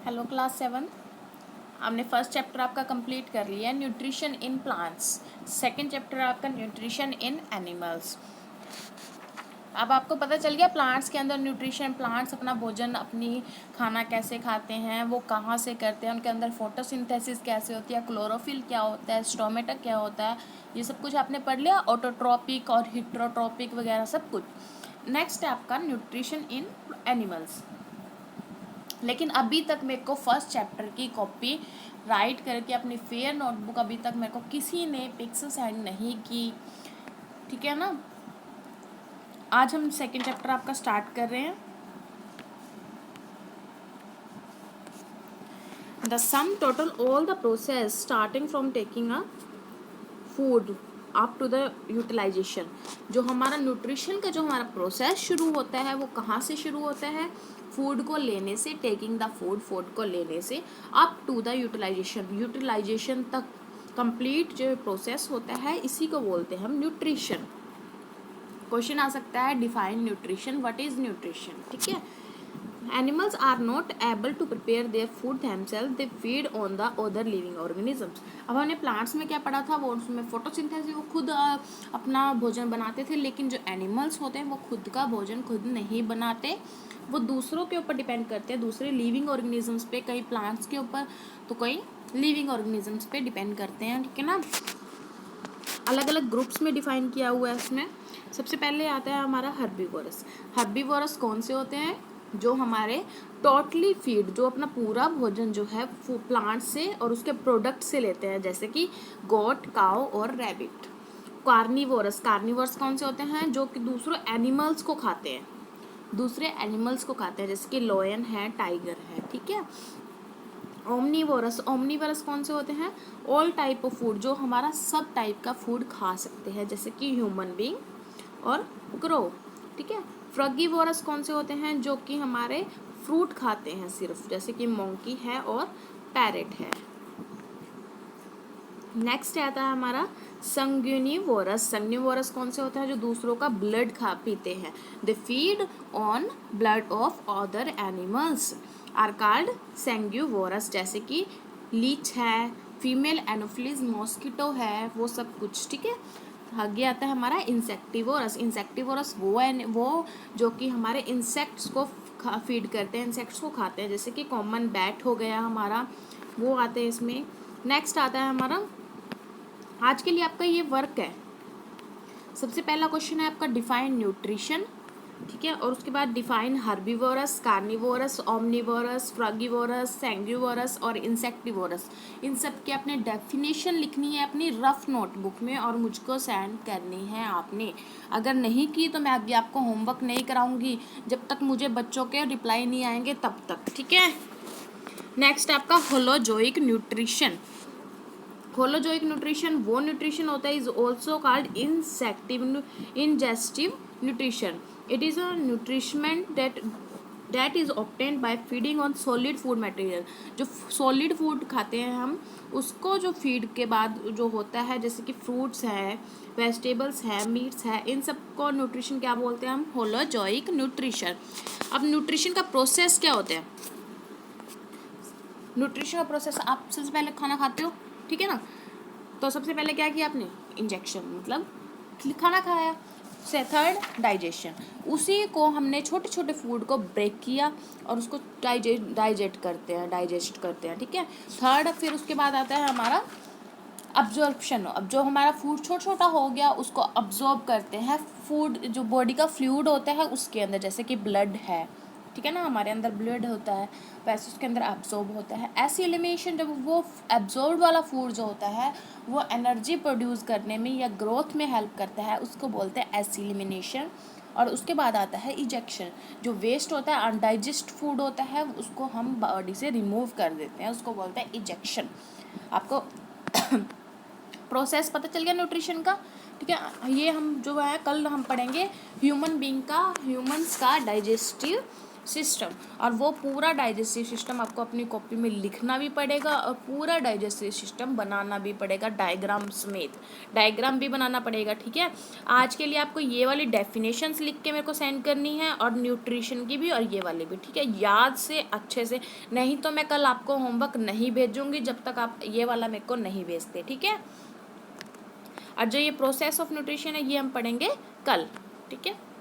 Hello class 7। आपने first chapter आपका complete कर लिया है, nutrition in plants. Second chapter आपका न्यूट्रिशन इन एनिमल्स। अब आपको पता चल गया प्लांट्स के अंदर न्यूट्रिशन, प्लांट्स अपना भोजन, अपनी खाना कैसे खाते हैं, वो कहाँ से करते हैं, उनके अंदर फोटोसिंथेसिस कैसे होती है, क्लोरोफिल क्या होता है, स्टोमेटा क्या होता है, ये सब कुछ आपने पढ़ लिया। ऑटोट्रॉपिक और हिट्रोट्रॉपिक वगैरह सब कुछ। नेक्स्ट है आपका न्यूट्रिशन इन एनिमल्स। लेकिन अभी तक मेरे को फर्स्ट चैप्टर की कॉपी राइट करके अपनी फेयर नोटबुक अभी तक मेरे को किसी ने पिक्स सेंड नहीं की, ठीक है ना। आज हम सेकंड चैप्टर आपका स्टार्ट कर रहे हैं। The sum total all the process starting from taking a food up to the utilization. जो हमारा न्यूट्रिशन का जो हमारा प्रोसेस शुरू होता है वो कहाँ से शुरू होता है? फूड को लेने से, टेकिंग द फूड को लेने से अप टू द यूटिलाइजेशन तक कंप्लीट जो प्रोसेस होता है इसी को बोलते हैं हम न्यूट्रिशन। क्वेश्चन आ सकता है define nutrition, what is nutrition, ठीक है। Animals are not able to prepare their food themselves, they feed on the other living organisms। अब हमने प्लांट्स में क्या पढ़ा था, वो उसमें फोटोसिंथेसिस, वो खुद अपना भोजन बनाते थे। लेकिन जो एनिमल्स होते हैं वो खुद का भोजन खुद नहीं बनाते, वो दूसरों के ऊपर डिपेंड करते हैं, दूसरे लिविंग ऑर्गेनिजम्स पे, कई प्लांट्स के ऊपर तो कई लिविंग ऑर्गेनिजम्स पे डिपेंड करते हैं, ठीक है ना। अलग अलग ग्रुप्स में डिफाइन किया हुआ है इसमें। सबसे पहले आता है हमारा हर्बीवोरस। हर्बीवोरस कौन से होते हैं? जो हमारे टोटली फीड, जो अपना पूरा भोजन जो है प्लांट से और उसके प्रोडक्ट से लेते हैं, जैसे कि गोट, काऊ और रैबिट। कार्निवोरस कौन से होते हैं? जो कि दूसरे एनिमल्स को खाते हैं, जैसे कि लॉयन है, टाइगर है, ठीक है। ओमनीवोरस कौन से होते हैं? ऑल टाइप ऑफ फूड, जो हमारा सब टाइप का फूड खा सकते हैं, जैसे कि ह्यूमन बीइंग और क्रो, ठीक है। फ्रगीवोरस कौन से होते हैं? जो कि हमारे फ्रूट खाते हैं सिर्फ, जैसे कि मोंकी है और पैरेट है। नेक्स्ट आता है हमारा संग्यूनिवोरस कौन से होते हैं? जो दूसरों का ब्लड पीते हैं, they feed on blood of other animals are called sanguivorous, जैसे कि लीच है, फीमेल एनोफिलीज मॉस्किटो है, वो सब कुछ, ठीक है। आगे आता है हमारा इंसेक्टिवोरस वो जो कि हमारे इंसेक्ट्स को फीड करते हैं, इंसेक्ट्स को खाते हैं, जैसे कि कॉमन बैट हो गया हमारा, वो आते हैं इसमें। नेक्स्ट आता है हमारा, आज के लिए आपका ये वर्क है। सबसे पहला क्वेश्चन है आपका डिफाइन न्यूट्रिशन, ठीक है। और उसके बाद डिफाइन हर्बीवोरस, कार्निवोरस, ओमनीवोरस, फ्रगीवोरस, सैंग्यूवोरस और इंसेक्टिवोरस। इन सब की आपने डेफिनेशन लिखनी है अपनी रफ नोटबुक में और मुझको सेंड करनी है आपने। अगर नहीं की तो मैं अभी आपको होमवर्क नहीं कराऊंगी जब तक मुझे बच्चों के रिप्लाई नहीं आएंगे तब तक, ठीक है। नेक्स्ट आपका होलोजोइक न्यूट्रिशन। होलोजोइक न्यूट्रिशन वो न्यूट्रिशन होता है, is also called ingestive nutrition. It is a nourishment that is obtained by feeding on solid food material. जो सॉलिड फूड खाते हैं हम, उसको जो फीड के बाद जो होता है, जैसे कि फ्रूट्स है, वेजिटेबल्स है, मीट्स है, इन सब को न्यूट्रिशन क्या बोलते हैं हम? Holozoic nutrition. अब न्यूट्रिशन का प्रोसेस क्या होता है? न्यूट्रिशन का प्रोसेस, आप सबसे पहले खाना खाते हो, ठीक है ना। तो सबसे पहले क्या किया आपने? इंजेक्शन, मतलब खाना खाया। से थर्ड डाइजेशन, उसी को हमने छोटे छोटे फूड को ब्रेक किया और उसको डाइजेस्ट करते हैं, ठीक है। थर्ड, फिर उसके बाद आता है हमारा अब्जॉर्प्शन। अब जो हमारा फूड छोटा छोटा हो गया उसको अब्जॉर्ब करते हैं फूड, जो बॉडी का फ्लूइड होता है उसके अंदर, जैसे कि ब्लड है, ठीक है ना, हमारे अंदर ब्लड होता है, वैसे उसके अंदर एब्जॉर्ब होता है। ऐसी एलिमिनेशन, जब वो एब्जॉर्ब वाला फूड जो होता है वो एनर्जी प्रोड्यूस करने में या ग्रोथ में हेल्प करता है, उसको बोलते हैं एसिलिमिनेशन। और उसके बाद आता है इजेक्शन। जो वेस्ट होता है, अनडाइजेस्ट फूड होता है, उसको हम बॉडी से रिमूव कर देते हैं, उसको बोलते हैं इजेक्शन। आपको प्रोसेस पता चल गया न्यूट्रिशन का, ठीक है। ये हम जो है कल हम पढ़ेंगे ह्यूमंस का डाइजेस्टिव सिस्टम, और वो पूरा डाइजेस्टिव सिस्टम आपको अपनी कॉपी में लिखना भी पड़ेगा और पूरा डाइजेस्टिव सिस्टम बनाना भी पड़ेगा, डायग्राम समेत, डायग्राम भी बनाना पड़ेगा। ठीक है, आज के लिए आपको ये वाली डेफिनेशंस लिख के मेरे को सेंड करनी है, और न्यूट्रिशन की भी और ये वाली भी। ठीक है, याद से अच्छे से, नहीं तो मैं कल आपको होमवर्क नहीं भेजूंगी जब तक आप ये वाला मेरे को नहीं भेजते। ठीक है, और जो ये प्रोसेस ऑफ न्यूट्रिशन है ये हम पढ़ेंगे कल। ठीक है।